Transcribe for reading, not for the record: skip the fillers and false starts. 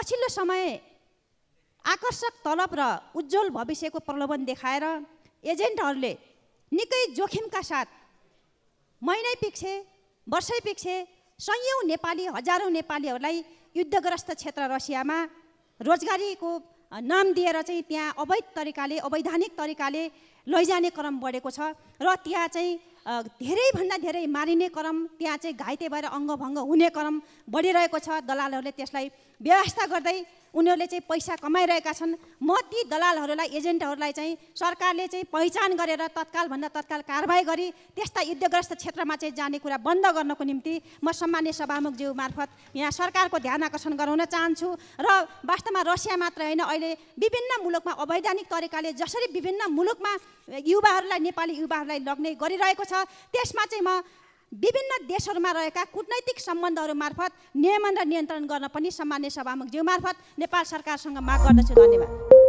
पछिल्लो समय आकर्षक तलब र उज्जवल भविष्यको प्रलोभन देखाएर एजेन्टहरूले निकै जोखिमका साथ महिनै पिछे वर्षै पिछे सयौं नेपाली हजारौं नेपालीहरूलाई युद्धग्रस्त क्षेत्र रसियामा रोजगारीको नाम दिएर चाहिँ त्यहाँ अवैध तरिकाले अवैधानिक तरिकाले लैजाने क्रम बढेको छ र त्यहाँ चाहिँ धेरैभन्दा धेरै मारिने क्रम त्यहाँ चाहिँ घाइते भएर अङ्गभङ्ग हुने क्रम बढिरहेको छ। दलालहरूले त्यसलाई व्यवस्था गर्दै उनीहरूले चाहिँ पैसा कमाइरहेका छन्। म ती दलालहरूलाई एजेन्टहरूलाई चाहिँ सरकारले चाहिँ पहिचान गरेर तत्कालभन्दा तत्काल कारबाही गरी त्यस्ता युद्धग्रस्त क्षेत्रमा चाहिँ जाने कुरा बन्द गर्नको निम्ति म सम्मान्य सभामुखज्यू मार्फत यहाँ सरकारको ध्यान आकर्षण गराउन चाहन्छु। र वास्तवमा रसिया मात्र होइन, अहिले विभिन्न मुलुकमा अवैधानिक तरिकाले जसरी विभिन्न मुलुकमा युवाहरूलाई नेपाली युवाहरूलाई लग्ने गरिरहेको छ, त्यसमा चाहिँ म विभिन्न देशहरूमा रहेका कूटनैतिक सम्बन्धहरू मार्फत नियमन र नियन्त्रण गर्न पनि सम्मान्य सभामुखज्यू मार्फत नेपाल सरकारसँग माग गर्दछु। धन्यवाद।